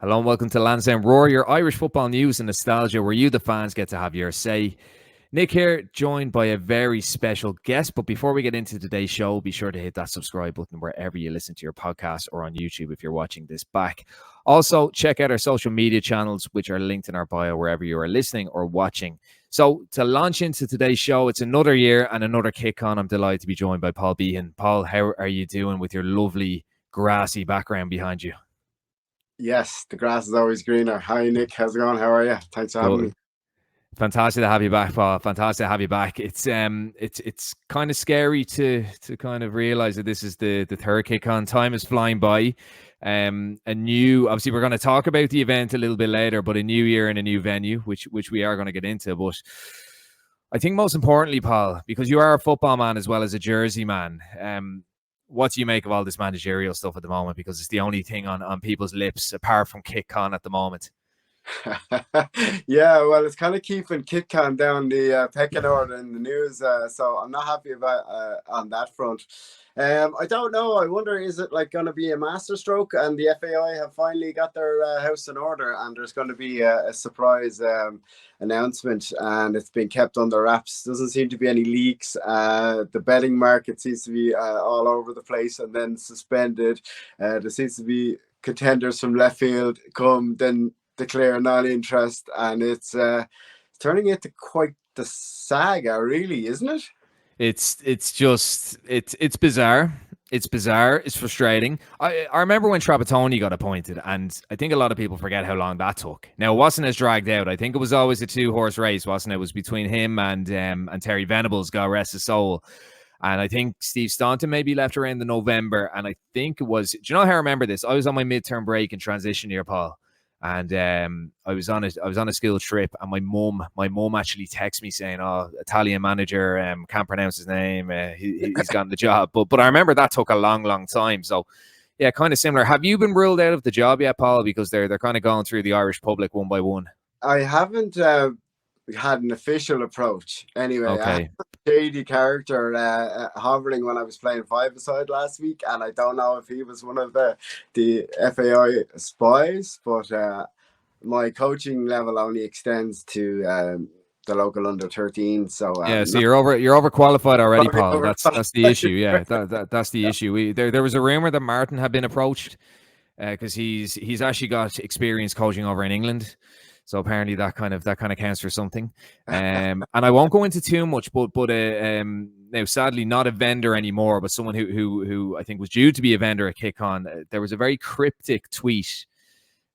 Hello and welcome to Lansdowne Roar, your Irish football news and nostalgia, where you, the fans, get to have your say. Nick here, joined by a very special guest. But before we get into today's show, be sure to hit that subscribe button wherever you listen to your podcast or on YouTube if you're watching this back. Also, check out our social media channels, which are linked in our bio wherever you are listening or watching. So to launch into today's show, it's another year and another kick on. I'm delighted to be joined by Paul Behan. Paul, how are you doing with your lovely grassy background behind you? Yes, the grass is always greener. Hi, Nick. How's it going? How are you? Thanks for having me. Fantastic to have you back, Paul. Fantastic to have you back. It's kind of scary to kind of realize that this is the third kick on. Time is flying by. Obviously we're going to talk about the event a little bit later, but a new year and a new venue, which we are going to get into. But I think most importantly, Paul, because you are a football man as well as a Jersey man, what do you make of all this managerial stuff at the moment? Because it's the only thing on people's lips apart from KickCon at the moment. Yeah, well, it's kind of keeping KickCon down the pecking order in the news, so I'm not happy about on that front. I don't know. I wonder, is it like going to be a masterstroke and the FAI have finally got their house in order and there's going to be a surprise announcement and it's been kept under wraps. Doesn't seem to be any leaks. The betting market seems to be all over the place and then suspended. There seems to be contenders from left field come then declare non-interest, and it's turning into quite the saga, really, isn't it? It's bizarre. It's bizarre. It's frustrating. I remember when Trapattoni got appointed, and I think a lot of people forget how long that took. Now, it wasn't as dragged out. I think it was always a two-horse race, wasn't it? It was between him and Terry Venables, God rest his soul. And I think Steve Staunton maybe left around the November, and I think it was. Do you know how I remember this? I was on my midterm break in transition year, Paul. And I was on a school trip, and my mum actually texted me saying, "Oh, Italian manager, can't pronounce his name. He's gotten the job." But I remember that took a long time. So yeah, kind of similar. Have you been ruled out of the job yet, Paul? Because they're kind of going through the Irish public one by one. I haven't had an official approach. Anyway, I had Okay. a shady character hovering when I was playing five-a-side last week, and I don't know if he was one of the FAI spies, but my coaching level only extends to the local under 13. So Yeah, so you're overqualified already, Paul. That's the issue. Yeah, that's the issue. There was a rumor that Martin had been approached because he's actually got experience coaching over in England. So apparently that kind of counts for something. And I won't go into too much, but now sadly not a vendor anymore, but someone who I think was due to be a vendor at KickCon. There was a very cryptic tweet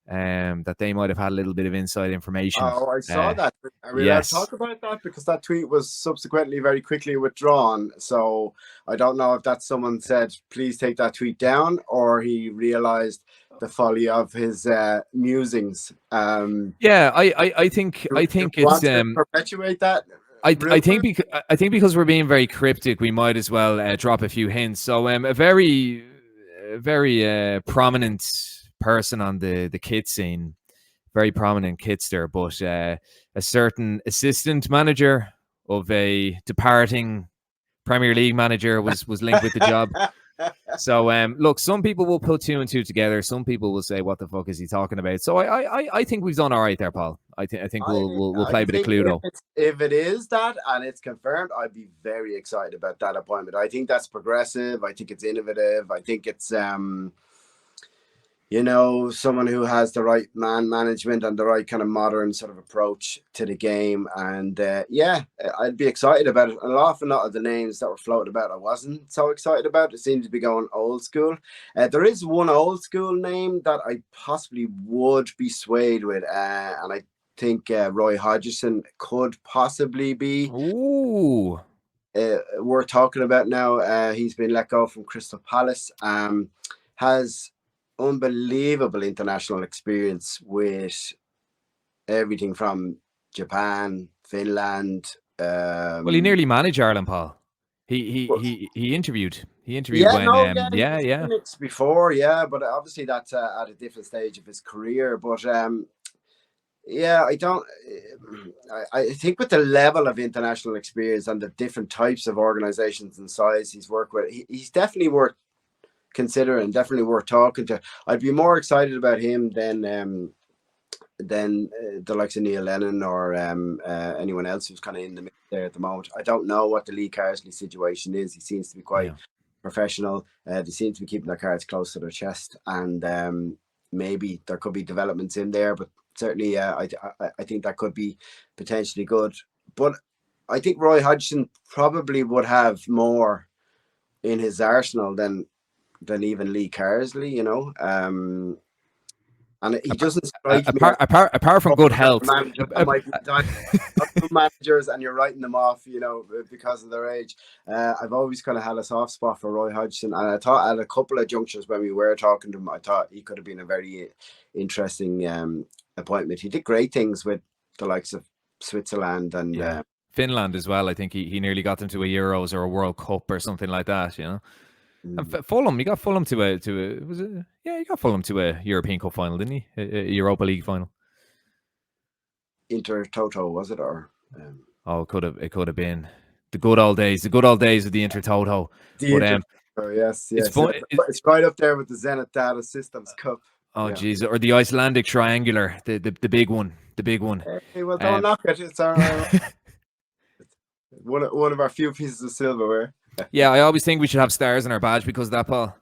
that they might have had a little bit of inside information. Oh, I saw that. Are we allowed Yes. to talk about that? Because that tweet was subsequently very quickly withdrawn. So I don't know if that's someone said, please take that tweet down, or he realized the folly of his musings. Yeah, I think it's perpetuate that. I think because we're being very cryptic, we might as well drop a few hints. So a very prominent person on the kit scene, very prominent kitster, but a certain assistant manager of a departing Premier League manager was linked with the job. So look, some people will put two and two together. Some people will say, "What the fuck is he talking about?" So I think we've done all right there, Paul. I think we'll play a bit of Cluedo. If it is that and it's confirmed, I'd be very excited about that appointment. I think that's progressive. I think it's innovative. I think it's someone who has the right man management and the right kind of modern sort of approach to the game. And I'd be excited about it. An awful lot of the names that were floated about, I wasn't so excited about. It seemed to be going old school. There is one old school name that I possibly would be swayed with. And I think Roy Hodgson could possibly be. Ooh. We're talking about now. He's been let go from Crystal Palace. Has unbelievable international experience with everything from Japan, Finland. Well, he nearly managed Ireland, Paul. He interviewed. He interviewed before, but obviously that's at a different stage of his career. But I think with the level of international experience and the different types of organizations and size he's worked with, he's definitely worth considering, definitely worth talking to. I'd be more excited about him than the likes of Neil Lennon or anyone else who's kind of in the mix there at the moment. I don't know what the Lee Carsley situation is. He seems to be quite professional. They seem to be keeping their cards close to their chest, and maybe there could be developments in there, but certainly I think that could be potentially good. But I think Roy Hodgson probably would have more in his arsenal than even Lee Carsley, you know. And he doesn't strike me apart from good health. Managers, and you're writing them off, you know, because of their age. I've always kind of had a soft spot for Roy Hodgson, and I thought at a couple of junctures when we were talking to him, I thought he could have been a very interesting appointment. He did great things with the likes of Switzerland and Finland as well. I think he nearly got them to a Euros or a World Cup or something like that, you know. And Fulham, he got Fulham to a he got Fulham to a European Cup final, didn't he? A Europa League final. Inter Toto, was it, or? It could have been the good old days of the Inter Toto. Yes, it's right up there with the Zenit Data Systems Cup. Oh, geez, or the Icelandic Triangular, the big one, Hey, well, don't knock it. It's our one of our few pieces of silverware. Yeah, I always think we should have stars in our badge because of that, Paul.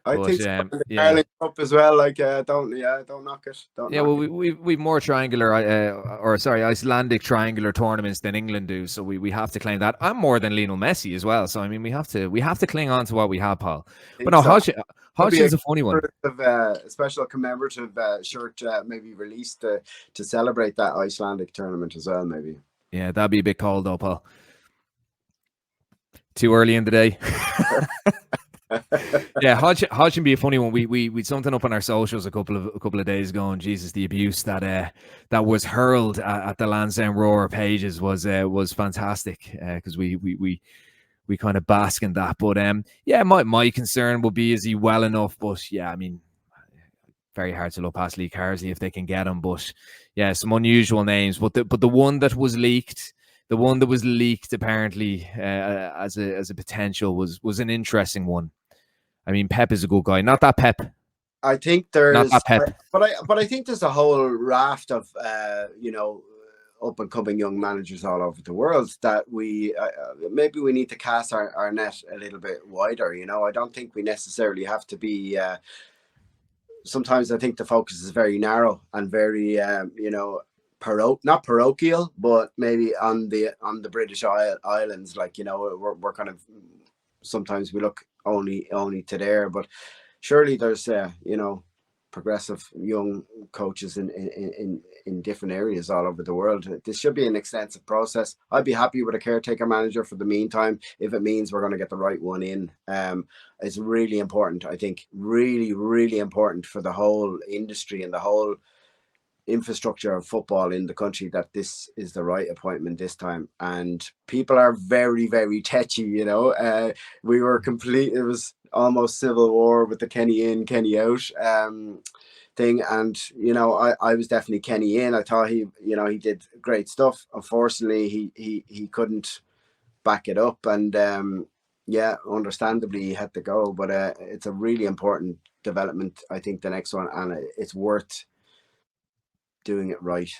I think so. The Carling Cup as well. Like, don't knock it. We've more triangular, Icelandic triangular tournaments than England do, so we have to claim that. I'm more than Lionel Messi as well, so I mean we have to cling on to what we have, Paul. But no, Hodgson's a funny one. A special commemorative shirt maybe released to celebrate that Icelandic tournament as well, maybe. Yeah, that'd be a bit cold though, Paul. Too early in the day. Yeah, Hodgson be a funny one. We'd something up on our socials a couple of days ago, and Jesus, the abuse that was hurled at the Lansdowne Roar pages was fantastic because we kind of bask in that. But my concern will be, is he well enough? But yeah, I mean, very hard to look past Lee Carsley if they can get him. But yeah, some unusual names. But the one that was leaked. The one that was leaked apparently as a potential was an interesting one. I mean, Pep is a good guy. Not that Pep. I think there's not that Pep. But I think there's a whole raft of up and coming young managers all over the world that we maybe we need to cast our net a little bit wider. You know, I don't think we necessarily have to be. Sometimes I think the focus is very narrow and very not parochial, but maybe on the British Islands, like, you know, we're kind of, sometimes we look only to there, but surely there's progressive young coaches in different areas all over the world. This should be an extensive process. I'd be happy with a caretaker manager for the meantime if it means we're going to get the right one in. It's really important, I think, really, really important for the whole industry and the whole infrastructure of football in the country that this is the right appointment this time. And people are very, very tetchy, you know. We were it was almost civil war with the Kenny in, Kenny out thing, and you know, I was definitely Kenny in. I thought he did great stuff. Unfortunately, he couldn't back it up, and understandably he had to go, but it's a really important development, I think, the next one, and it's worth doing it right.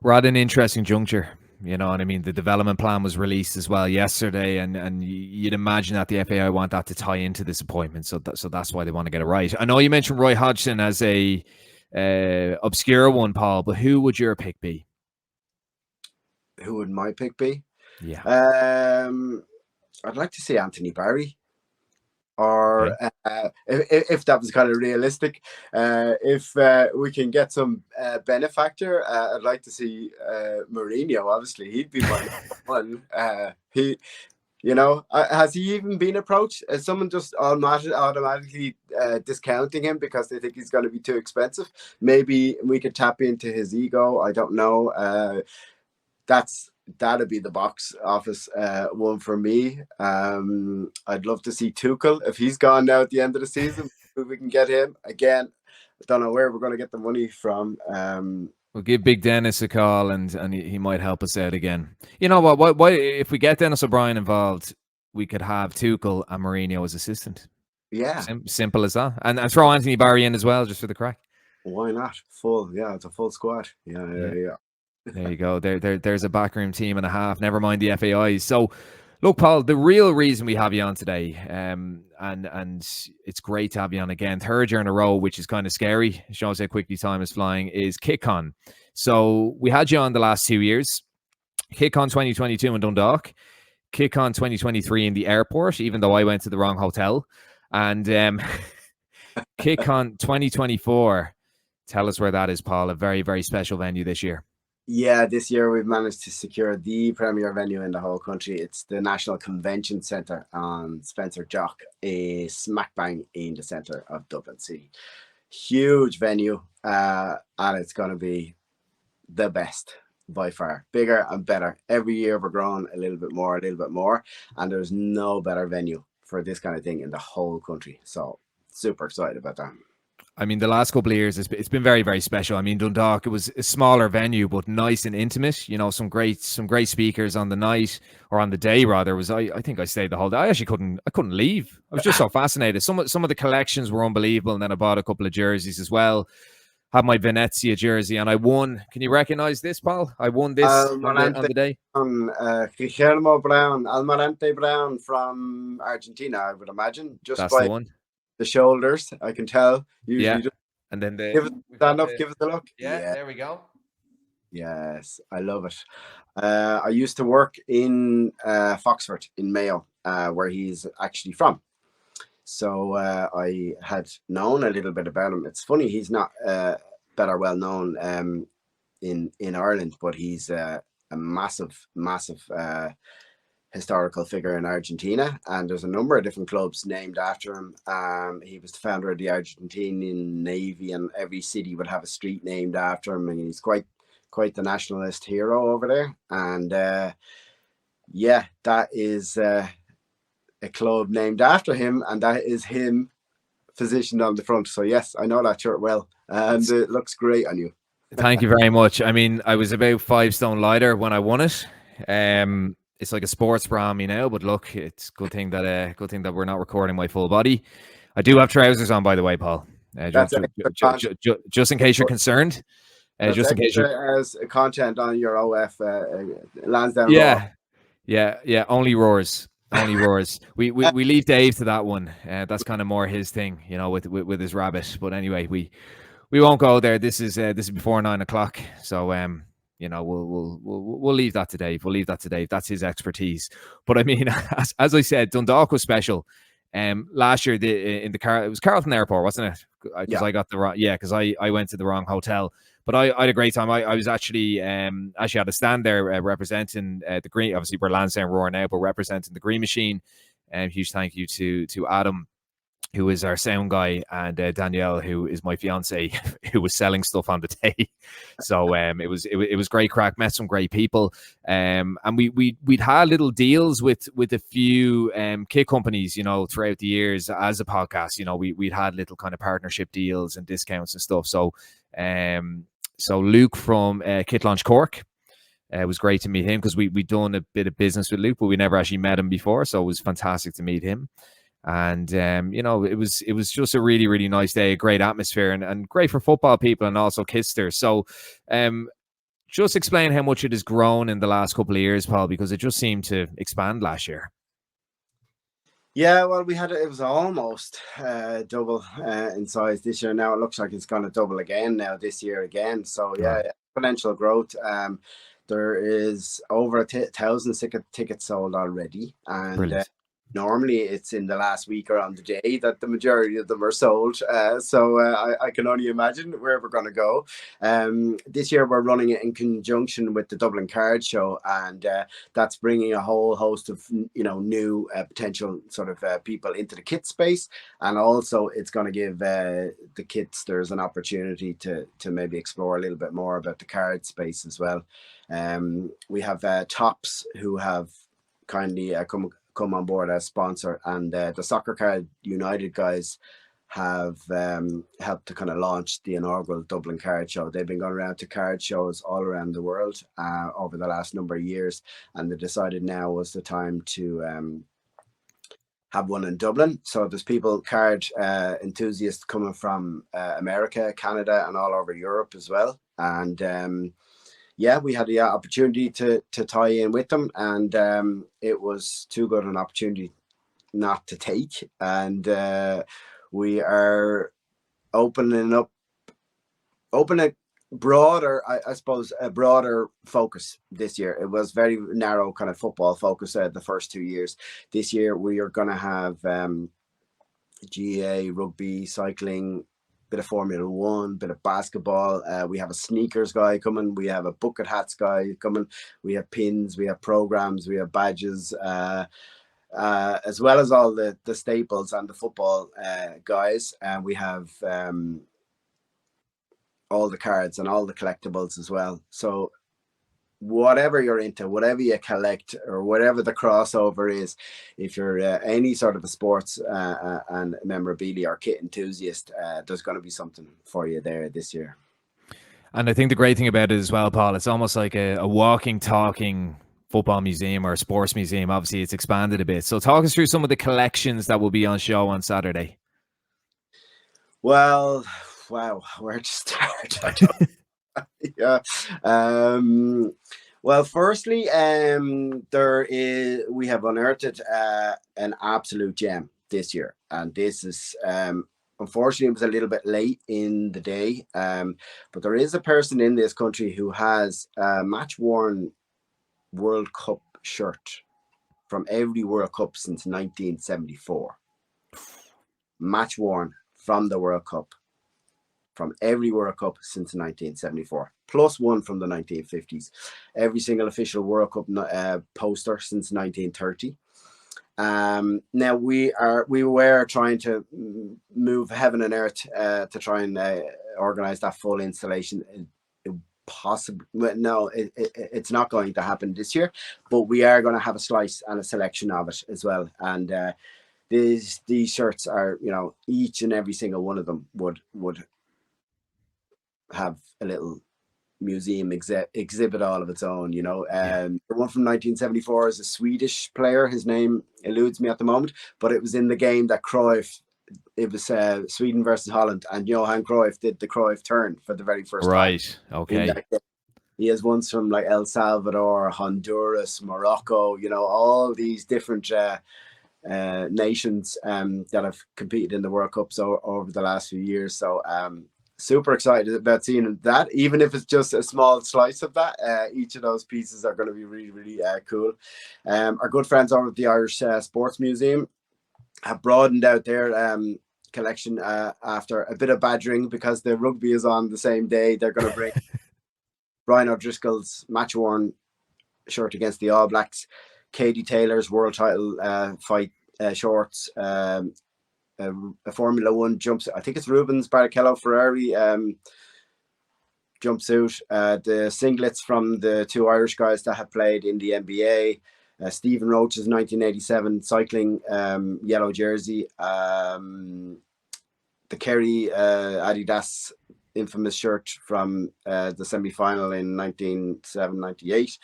We're at an interesting juncture, you know what I mean? The development plan was released as well yesterday, and you'd imagine that the FAI want that to tie into this appointment, so that's why they want to get it right. I know you mentioned Roy Hodgson as a obscure one, Paul, but who would your pick be? Who would my pick be? Yeah, I'd like to see Anthony Barry. Or if that was kind of realistic, if we can get some benefactor, I'd like to see Mourinho. Obviously, he'd be my one. Has he even been approached? Is someone just automatically discounting him because they think he's going to be too expensive? Maybe we could tap into his ego. I don't know. That'd be the box office one for me. I'd love to see Tuchel if he's gone now at the end of the season. If we can get him again, I don't know where we're going to get the money from. We'll give Big Dennis a call, and he might help us out again. You know what? Why if we get Dennis O'Brien involved, we could have Tuchel and Mourinho as assistant. Yeah, Simple as that. And throw Anthony Barry in as well, just for the crack. why not? Full, yeah, it's a full squad. Yeah, Yeah. yeah, There you go. There's a backroom team and a half. Never mind the FAIs. So, look, Paul, the real reason we have you on today, and it's great to have you on again, third year in a row, which is kind of scary. It shows how quickly time is flying. Is KickCon. So we had you on the last 2 years. KickCon 2022 in Dundalk. KickCon 2023 in the airport, even though I went to the wrong hotel, and KickCon 2024. Tell us where that is, Paul. A very, very special venue this year. yeah. This year we've managed to secure the premier venue in the whole country. It's the National Convention Centre on Spencer Jock, a smack bang in the centre of Dublin City. Huge venue, and it's going to be the best by far. Bigger and better. Every year we're growing a little bit more, and there's no better venue for this kind of thing in the whole country. So super excited about that. I mean, the last couple of years, it's been very, very special. I mean, Dundalk, it was a smaller venue, but nice and intimate. You know, some great speakers on the night, or on the day rather. I think I stayed the whole day. I actually couldn't leave. I was just so fascinated. Some of the collections were unbelievable, and then I bought a couple of jerseys as well. Had my Venezia jersey, and I won. Can you recognize this, Paul? I won this on the day. Guillermo Brown, Almirante Brown from Argentina, I would imagine. Just That's by the one. the shoulders, I can tell. Usually, Yeah. just And then stand up, give us a look. Yeah, there we go. Yes, I love it. I used to work in Foxford in Mayo, where he's actually from. So I had known a little bit about him. It's funny, he's not better well known in Ireland, but he's a massive historical figure in Argentina, and there's a number of different clubs named after him. He was the founder of the Argentinian Navy, and every city would have a street named after him, and he's quite the nationalist hero over there. And yeah, that is a club named after him, and that is him positioned on the front. So yes, I know that shirt well, and it looks great on you. Thank you very much. I mean, I was about 5 stone lighter when I won it. It's like a sports bra on me now, but look, it's good thing that we're not recording my full body. I do have trousers on, by the way, Paul. Just in case you're concerned. Just in case as content on your OF Lansdowne. Yeah. Only roars. We leave Dave to that one. That's kind of more his thing, you know, with his rabbit. But anyway, we won't go there. This is before 9 o'clock. So you know, we'll leave that to Dave. That's his expertise. But I mean, as I said, Dundalk was special. Last year it was Carlton Airport, wasn't it? Because I got the wrong. Yeah, because I went to the wrong hotel. But I had a great time. I was actually had a stand there representing the Green. Obviously, we're Lansdowne Roar now, but representing the Green Machine. Huge thank you to Adam, who is our sound guy, and Danielle, who is my fiance, who was selling stuff on the day. So it was great crack. Met some great people, and we'd had little deals with a few kit companies, you know, throughout the years as a podcast. You know, we'd had little kind of partnership deals and discounts and stuff. So Luke from Kit Launch Cork. It was great to meet him, because we'd done a bit of business with Luke, but we never actually met him before. So it was fantastic to meet him. And, you know, it was just a really, really nice day, a great atmosphere, and great for football people and also Kitster. So just explain how much it has grown in the last couple of years, Paul, because it just seemed to expand last year. Yeah, well, it was almost double in size this year. Now it looks like it's going to double again now this year again. So yeah, exponential growth. There is over 1,000 tickets sold already, and normally it's in the last week or on the day that the majority of them are sold. So I can only imagine where we're going to go. This year we're running it in conjunction with the Dublin Card Show, and that's bringing a whole host of new potential sort of people into the kit space, and also it's going to give the kitsters an opportunity to maybe explore a little bit more about the card space as well. We have Tops, who have kindly come on board as sponsor, and the Soccer Card United guys have helped to kind of launch the inaugural Dublin Card Show. They've been going around to card shows all around the world over the last number of years, and they decided now was the time to have one in Dublin. So there's people, card enthusiasts coming from America, Canada, and all over Europe as well. And yeah, we had the opportunity to tie in with them, and it was too good an opportunity not to take. And we are opening a broader, I suppose, a broader focus this year. It was very narrow kind of football focus the first 2 years. This year we are going to have GA, rugby, cycling, bit of Formula One, bit of basketball. We have a sneakers guy coming. We have a bucket hats guy coming. We have pins. We have programs. We have badges. As well as all the staples and the football guys. And we have all the cards and all the collectibles as well. So whatever you're into, whatever you collect, or whatever the crossover is, if you're any sort of a sports and memorabilia or kit enthusiast, there's going to be something for you there this year. And I think the great thing about it as well, Paul, it's almost like a walking, talking football museum or a sports museum. Obviously, it's expanded a bit. So talk us through some of the collections that will be on show on Saturday. Well, wow, where to start? Yeah. Well, firstly, we have unearthed an absolute gem this year, and this is unfortunately it was a little bit late in the day, but there is a person in this country who has a match-worn World Cup shirt from every World Cup since 1974. Match-worn from the World Cup. From every World Cup since 1974, plus one from the 1950s. Every single official World Cup poster since 1930. Now we were trying to move heaven and earth to try and organize that full installation. It's not going to happen this year, but we are going to have a slice and a selection of it as well. And these shirts are, each and every single one of them would have a little museum exhibit all of its own. The one from 1974 is a Swedish player. His name eludes me at the moment, but it was in the game that Cruyff, it was Sweden versus Holland, and Johan Cruyff did the Cruyff turn for the very first time. Right. Okay. He has ones from like El Salvador, Honduras, Morocco, all these different nations that have competed in the World Cups over the last few years. So super excited about seeing that, even if it's just a small slice of that. Each of those pieces are going to be really, really cool. Our good friends over at the Irish Sports Museum have broadened out their collection after a bit of badgering, because the rugby is on the same day. They're going to bring Brian O'Driscoll's match-worn shirt against the All Blacks, Katie Taylor's world title fight shorts, a Formula One jumpsuit. I think it's Rubens Barrichello Ferrari jumpsuit. The singlets from the two Irish guys that have played in the NBA. Stephen Roach's 1987 cycling yellow jersey. The Kerry Adidas infamous shirt from the semi-final in 1997-98.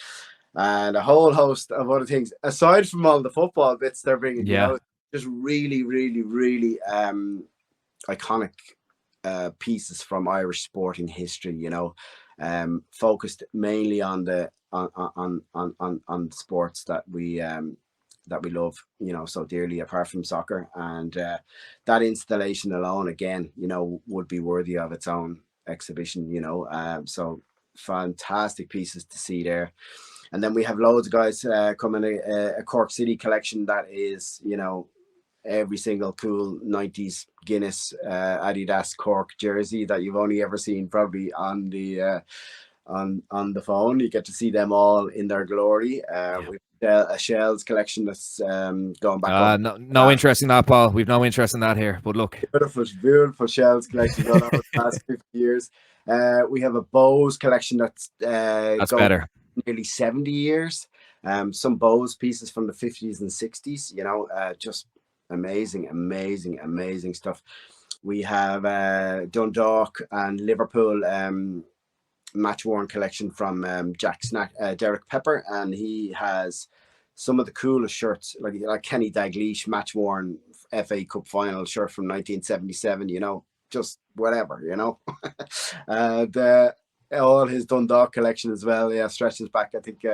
And a whole host of other things, aside from all the football bits they're bringing out. Just really, really, really iconic pieces from Irish sporting history. Focused mainly on the sports that we love, so dearly, apart from soccer. And that installation alone, again, would be worthy of its own exhibition. So fantastic pieces to see there. And then we have loads of guys coming, a Cork City collection that is, every single cool 90s Guinness Adidas Cork jersey that you've only ever seen probably on the on the phone. You get to see them all in their glory. We've a Shells collection that's going back. No interest in that, Paul. We've no interest in that here. But look, beautiful Shells collection going over the past 50 years. We have a Bose collection that's better. Nearly 70 years. Some Bose pieces from the 50s and 60s. Just amazing stuff. We have Dundalk and Liverpool match-worn collection from Derek Pepper, and he has some of the coolest shirts, like Kenny Dalglish match worn FA Cup final shirt from 1977. You know, just whatever. You know, and all his Dundalk collection as well. Yeah, stretches back, I think,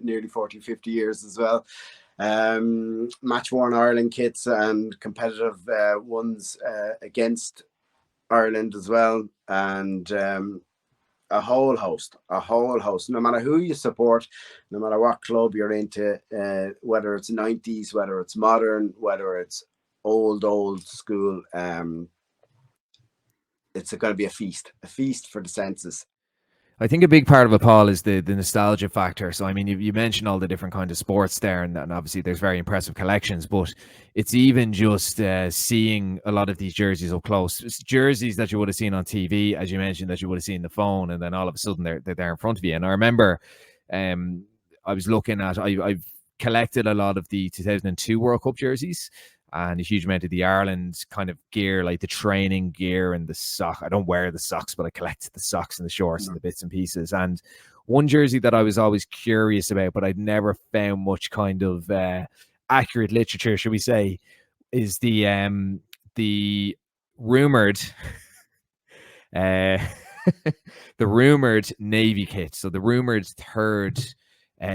nearly 40, 50 years as well. Match worn Ireland kits and competitive ones against Ireland as well, and a whole host. No matter who you support, no matter what club you're into, whether it's 90s, whether it's modern, whether it's old school, it's going to be a feast for the senses. I think a big part of it, Paul, is the nostalgia factor. So, I mean, you mentioned all the different kinds of sports there, and obviously there's very impressive collections, but it's even just seeing a lot of these jerseys up close. It's jerseys that you would have seen on TV, as you mentioned, that you would have seen on the phone, and then all of a sudden they're there in front of you. And I remember I was looking at, I've collected a lot of the 2002 World Cup jerseys, and a huge amount of the Ireland kind of gear, like the training gear and the sock. I don't wear the socks, but I collect the socks and the shorts and the bits and pieces. And one jersey that I was always curious about, but I'd never found much kind of accurate literature, should we say, is the rumored the rumored Navy kit. So the rumored third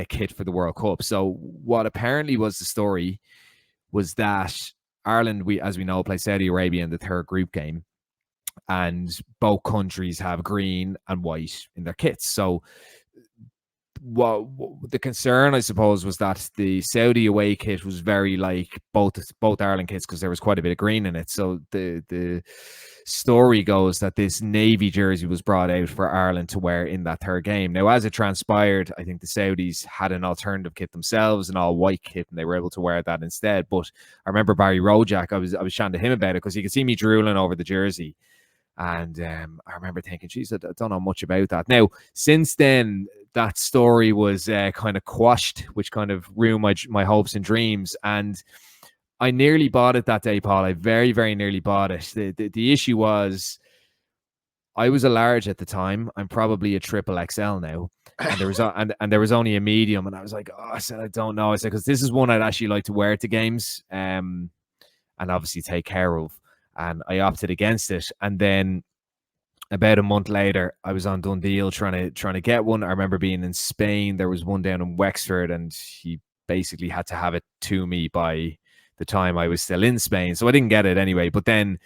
kit for the World Cup. So what apparently was the story was that Ireland, as we know, play Saudi Arabia in the third group game, and both countries have green and white in their kits. So what the concern, I suppose, was that the Saudi away kit was very like both Ireland kits, because there was quite a bit of green in it. So the story goes that this Navy jersey was brought out for Ireland to wear in that third game. Now, as it transpired, I think the Saudis had an alternative kit themselves, an all white kit, and they were able to wear that instead. But I remember Barry Rojak, I was chatting to him about it, because he could see me drooling over the jersey. And I remember thinking, geez, I don't know much about that. Now, since then, that story was kind of quashed, which kind of ruined my hopes and dreams. And I nearly bought it that day, Paul. I very, very nearly bought it. The issue was I was a large at the time. I'm probably a triple XL now. And there was and there was only a medium. And I was like, oh, I said, I don't know. I said, because this is one I'd actually like to wear to games and obviously take care of. And I opted against it. And then about a month later, I was on Dundee trying to get one. I remember being in Spain. There was one down in Wexford, and he basically had to have it to me by the time I was still in Spain. So I didn't get it anyway. But then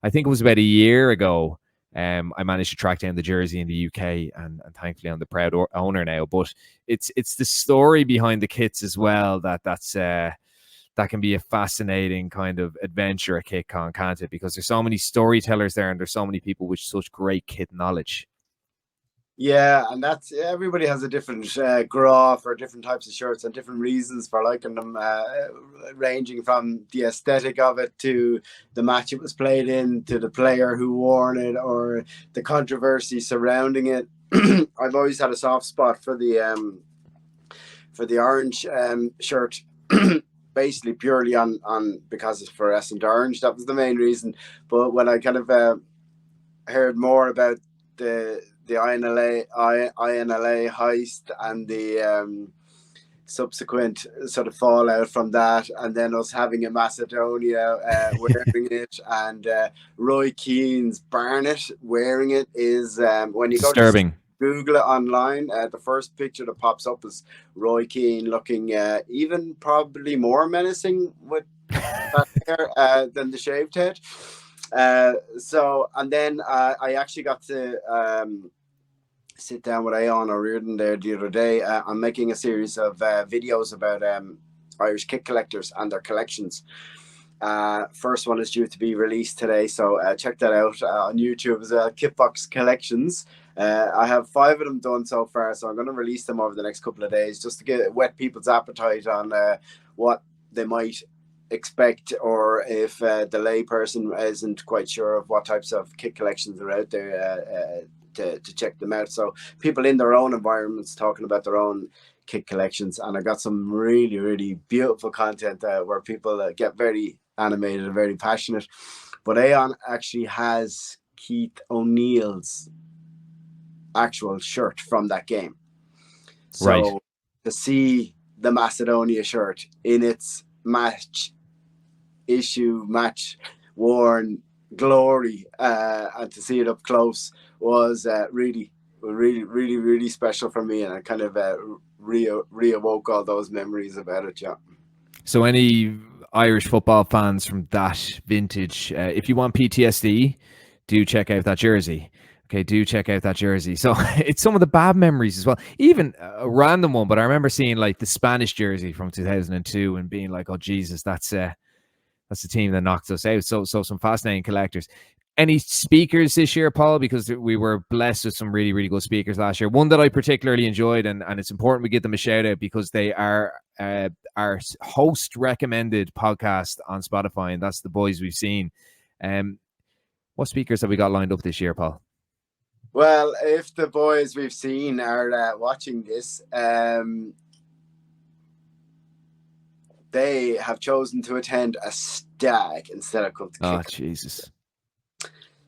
I think it was about a year ago, I managed to track down the jersey in the UK, and thankfully I'm the proud owner now. But it's the story behind the kits as well that can be a fascinating kind of adventure at KitCon, can't it? Because there's so many storytellers there, and there's so many people with such great kit knowledge. Yeah, and that's, everybody has a different graph or different types of shirts and different reasons for liking them, ranging from the aesthetic of it to the match it was played in, to the player who worn it, or the controversy surrounding it. I've always had a soft spot for the orange shirt. Basically purely on because it's fluorescent orange. That was the main reason. But when I kind of heard more about the INLA heist and the subsequent sort of fallout from that, and then us having a Macedonia wearing it, and Roy Keane's Barnett wearing it, is when you go disturbing. Google it online, the first picture that pops up is Roy Keane looking even probably more menacing with that hair than the shaved head. So, and then I actually got to sit down with Aon O'Riordan there the other day. I'm making a series of videos about Irish kit collectors and their collections. First one is due to be released today, so check that out on YouTube as well. Kitbox Collections. I have 5 of them done so far, so I'm going to release them over the next couple of days, just to whet people's appetite on what they might expect, or if the layperson isn't quite sure of what types of kit collections are out there, to check them out. So people in their own environments talking about their own kit collections, and I got some really, really beautiful content where people get very animated and very passionate. But Aon actually has Keith O'Neill's actual shirt from that game. So right, to see the Macedonia shirt in its match worn glory, and to see it up close was really special for me, and I kind of reawoke all those memories about it. Yeah. So any Irish football fans from that vintage, if you want PTSD, do check out that jersey. Okay, do check out that jersey. So it's some of the bad memories as well. Even a random one, but I remember seeing like the Spanish jersey from 2002 and being like, "Oh Jesus, that's the team that knocked us out." So some fascinating collectors. Any speakers this year, Paul? Because we were blessed with some really, really good speakers last year. One that I particularly enjoyed, and it's important we give them a shout out because they are our host recommended podcast on Spotify, and that's the boys we've seen. What speakers have we got lined up this year, Paul? Well, if the boys we've seen are watching this, they have chosen to attend a stag instead of come to Oh, kick. Jesus.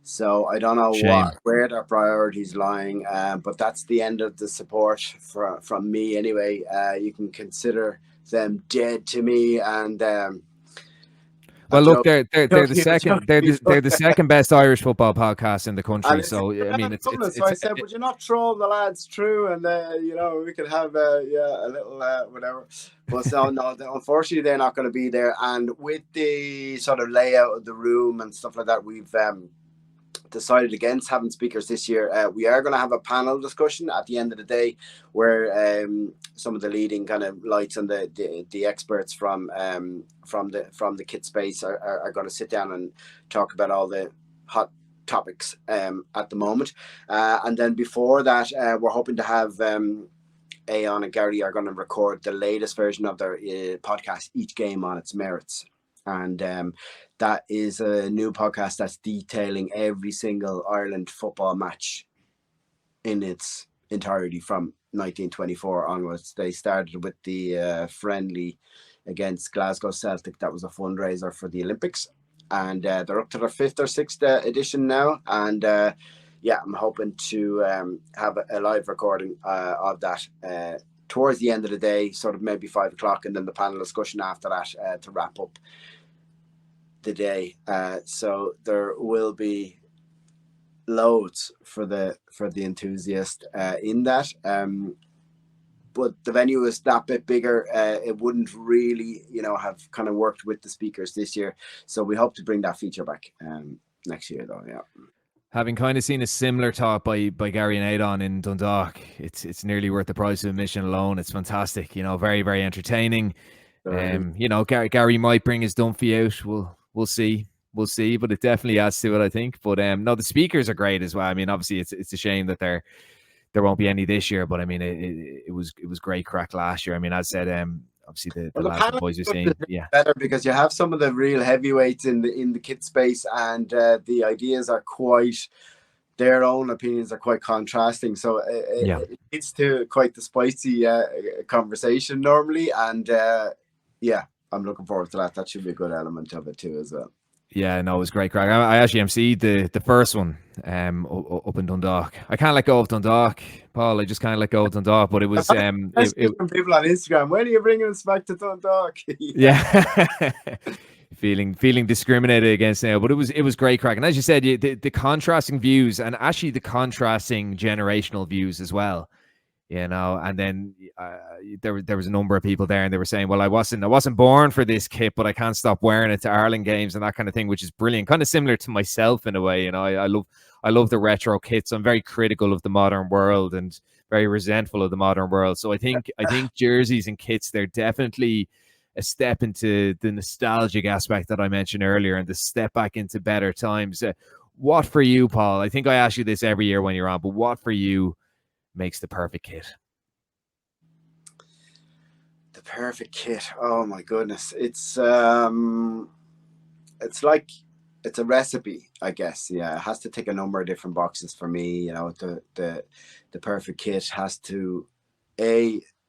So I don't know Shame. where their priorities lying, but that's the end of the support from me anyway. You can consider them dead to me, and well, look, they're the second best Irish football podcast in the country. So I mean, it's so I said, would you not troll the lads through, and we could have a little whatever. But so no, unfortunately they're not going to be there. And with the sort of layout of the room and stuff like that, we've decided against having speakers this year. We are going to have a panel discussion at the end of the day where some of the leading kind of lights and the experts from the kit space are going to sit down and talk about all the hot topics at the moment, and then before that we're hoping to have Aon and Gary are going to record the latest version of their podcast, Each Game on Its Merits. And that is a new podcast that's detailing every single Ireland football match in its entirety from 1924 onwards. They started with the friendly against Glasgow Celtic. That was a fundraiser for the Olympics. And they're up to their 5th or 6th edition now. And I'm hoping to have a live recording of that towards the end of the day, sort of maybe 5 o'clock, and then the panel discussion after that to wrap up the day. So there will be loads for the enthusiast in that. But the venue is that bit bigger. It wouldn't really, have kind of worked with the speakers this year. So we hope to bring that feature back next year, though. Yeah. Having kind of seen a similar talk by Gary and Adon in Dundalk, it's nearly worth the price of admission alone. It's fantastic, very, very entertaining. Gary might bring his Dunphy out. We'll see, but it definitely adds to it, I think. But no, the speakers are great as well. I mean, obviously, it's a shame that there won't be any this year, but I mean, it was great crack last year. I mean, as I said, obviously the lads, the boys we've seen, better because you have some of the real heavyweights in the kit space, and the ideas are quite, their own opinions are quite contrasting. So it leads to quite the spicy conversation normally, and I'm looking forward to that. That should be a good element of it too as well. Yeah, no, it was great crack. I actually emceed the first one up in Dundalk. I can't let go of Dundalk, Paul. I just can't let go of Dundalk. But it was from people on Instagram. When are you bringing us back to Dundalk? Yeah. feeling discriminated against now, but it was great crack. And as you said, the contrasting views, and actually the contrasting generational views as well. And then there was a number of people there, and they were saying, well, I wasn't born for this kit, but I can't stop wearing it to Ireland games and that kind of thing, which is brilliant. Kind of similar to myself in a way. I love the retro kits. I'm very critical of the modern world and very resentful of the modern world. So I think jerseys and kits, they're definitely a step into the nostalgic aspect that I mentioned earlier, and the step back into better times. What for you, Paul? I think I ask you this every year when you're on, but what for you makes the perfect kit? The perfect kit. Oh my goodness. It's like it's a recipe, I guess. Yeah, it has to tick a number of different boxes for me. The perfect kit has to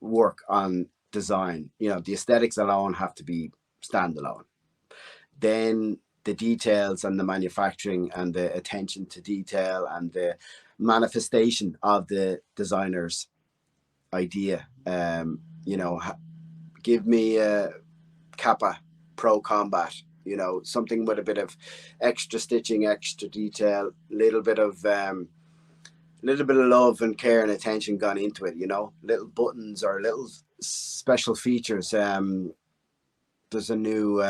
work on design. The aesthetics alone have to be standalone. Then the details and the manufacturing and the attention to detail and the manifestation of the designer's idea, give me Kappa Pro Combat, something with a bit of extra stitching, extra detail, little bit of love and care and attention gone into it, little buttons or little special features. There's a new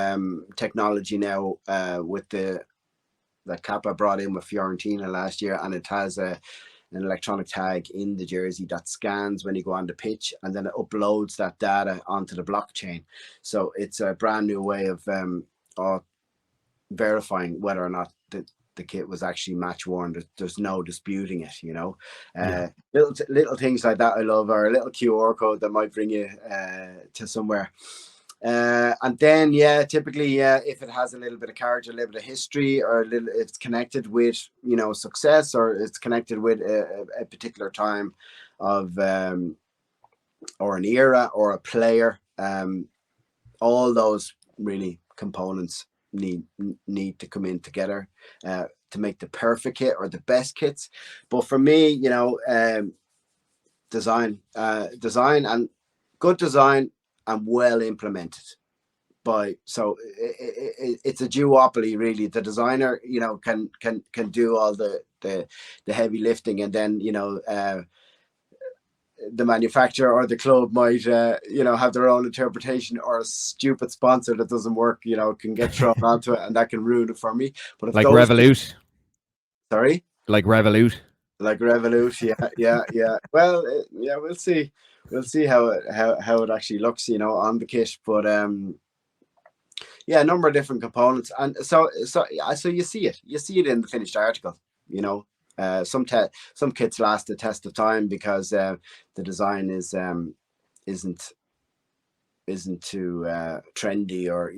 technology now with that Kappa brought in with Fiorentina last year, and it has an electronic tag in the jersey that scans when you go on the pitch, and then it uploads that data onto the blockchain. So it's a brand new way of verifying whether or not the kit was actually match worn. There's no disputing it, little things like that I love, or a little QR code that might bring you to somewhere. And then typically if it has a little bit of character, a little bit of history, or it's connected with success, or it's connected with a particular time of or an era or a player, all those really components need to come in together to make the perfect kit or the best kits. But for me, design and good design and well implemented so it's a duopoly, really. The designer can do all the heavy lifting, and then the manufacturer or the club might have their own interpretation, or a stupid sponsor that doesn't work can get thrown onto it, and that can ruin it for me. But if like Revolut, like Revolut, yeah. Well, we'll see how it actually looks on the kit. But a number of different components, and so you see it in the finished article. Some kits last the test of time because the design isn't too trendy, or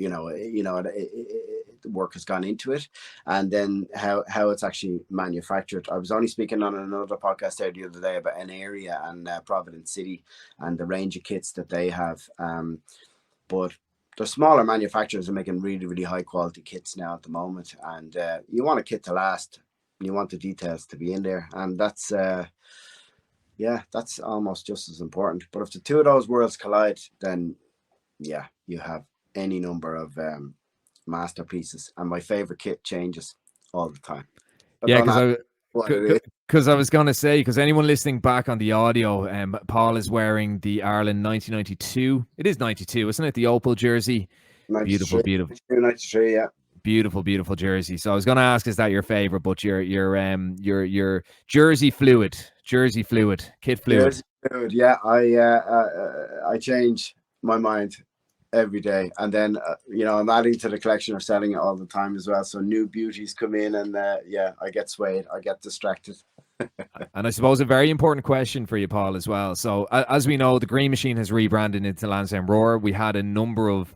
the work has gone into it, and then how it's actually manufactured. I was only speaking on another podcast there the other day about Eire and Providence City and the range of kits that they have, but the smaller manufacturers are making really, really high quality kits now at the moment, and you want a kit to last. You want the details to be in there, and that's that's almost just as important. But if the two of those worlds collide, then you have any number of masterpieces, and my favorite kit changes all the time. Because I was going to say, because anyone listening back on the audio, Paul is wearing the Ireland 1992. It is 92, isn't it? The Opal jersey. 93, beautiful. 93, yeah. Beautiful jersey. So I was going to ask, is that your favorite? But your jersey fluid, kit fluid. Jersey fluid, yeah. I change my mind every day, and then I'm adding to the collection or selling it all the time as well. So new beauties come in, and I get swayed, I get distracted. And I suppose a very important question for you, Paul, as well. So as we know, the Green Machine has rebranded into Lansdowne Roar. We had a number of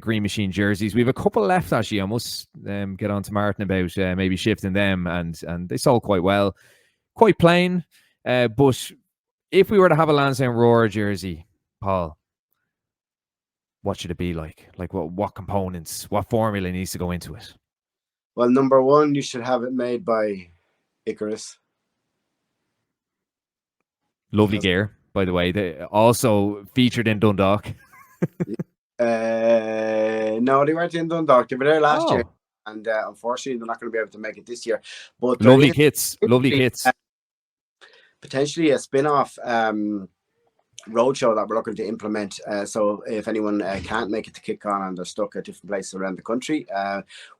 Green Machine jerseys. We have a couple left, actually. I must get on to Martin about maybe shifting them, and they sold quite well, quite plain. But if we were to have a Lansdowne Roar jersey, Paul, what should it be like? Like what components, what formula needs to go into it? Well, number one, you should have it made by Icarus. Lovely gear, by the way. They also featured in Dundalk. No, they weren't in Dundalk. They were there last year, and unfortunately, they're not going to be able to make it this year. But lovely kits. Potentially a spin-off roadshow that we're looking to implement. So if anyone can't make it to KickCon and they're stuck at different places around the country,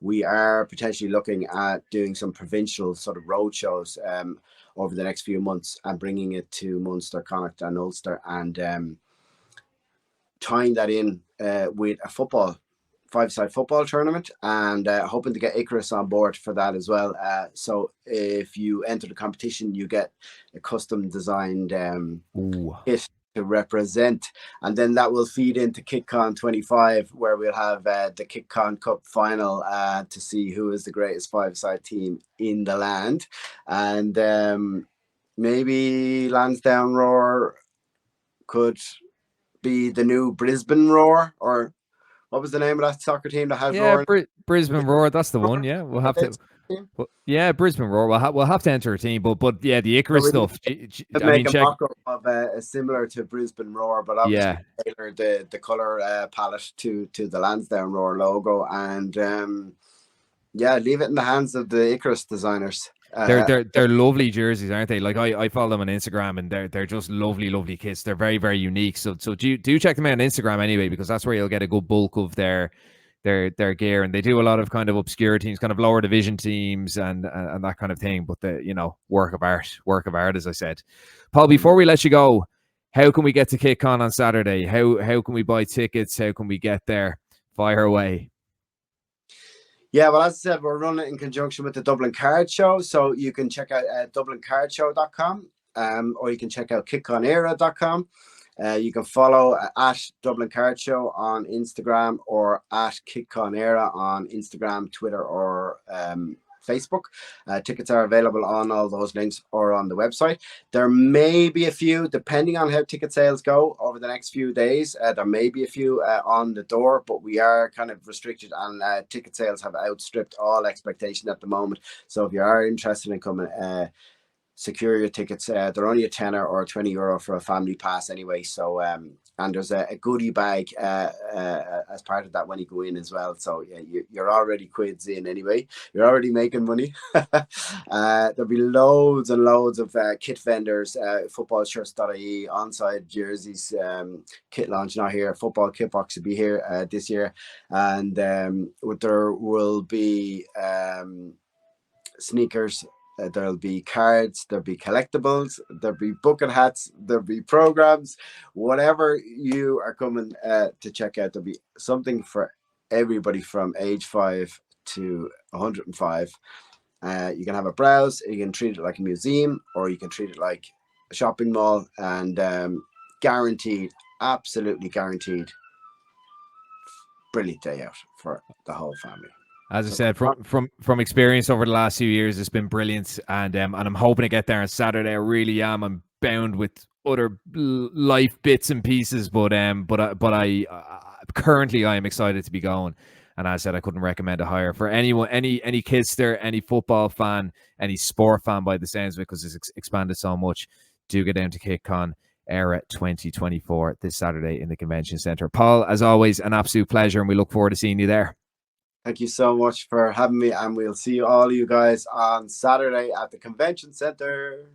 we are potentially looking at doing some provincial sort of roadshows over the next few months, and bringing it to Munster, Connacht and Ulster, and tying that in with a five-side football tournament, and hoping to get Icarus on board for that as well. So if you enter the competition, you get a custom designed kit to represent, and then that will feed into KickCon 25, where we'll have the KickCon Cup final to see who is the greatest five-side team in the land, and maybe Lansdowne Roar could be the new Brisbane Roar, or what was the name of that soccer team that had Roar? Brisbane Roar, that's the one. Yeah, we'll have to team? Well, yeah, Brisbane Roar. We'll have to enter a team, but yeah, the So Icarus we need stuff. to I mean, make a check. mock-up of similar to Brisbane Roar, but obviously Yeah, tailor the color palette to the Lansdowne Roar logo, and yeah, leave it in the hands of the Icarus designers. they're lovely jerseys, aren't they? Like I follow them on Instagram, and they're just lovely kits. They're very unique. So do check them out on Instagram anyway, because that's where you'll get a good bulk of their gear, and they do a lot of kind of obscure teams, kind of lower division teams, and that kind of thing. But work of art, as I said. Paul, before we let you go, how can we get to KickCon on Saturday? How can we buy tickets? How can we get there? Fire away. Yeah, well, as I said, we're running it in conjunction with the Dublin Card Show, so you can check out DublinCardShow.com, or you can check out KickConEire.com. You can follow at Dublin Card Show on Instagram, or at KickConEire on Instagram, Twitter, or Facebook. Tickets are available on all those links or on the website. There may be a few, depending on how ticket sales go over the next few days. There may be a few on the door, but we are kind of restricted, and ticket sales have outstripped all expectation at the moment. So if you are interested in coming, secure your tickets. They're only a tenner or €20 for a family pass anyway. So and there's a goodie bag as part of that when you go in as well. So yeah, you're already quids in anyway. You're already making money. There'll be loads and loads of kit vendors, footballshirts.ie, onside jerseys, kit launch now here. Football kit box will be here this year, and there will be sneakers. There'll be cards, there'll be collectibles, there'll be bucket hats, there'll be programs. Whatever you are coming to check out, there'll be something for everybody from age 5 to 105. You can have a browse, you can treat it like a museum, or you can treat it like a shopping mall, and guaranteed, absolutely guaranteed, brilliant day out for the whole family. As I said, from experience over the last few years, it's been brilliant, and I'm hoping to get there on Saturday. I really am. I'm bound with other life bits and pieces, but I currently I am excited to be going. And as I said, I couldn't recommend it higher for anyone, any kids there, any football fan, any sport fan by the sounds of it, because it's expanded so much. Do get down to KickCon Eire 2024 this Saturday in the Convention Centre. Paul, as always, an absolute pleasure, and we look forward to seeing you there. Thank you so much for having me, and we'll see all you guys on Saturday at the Convention Centre.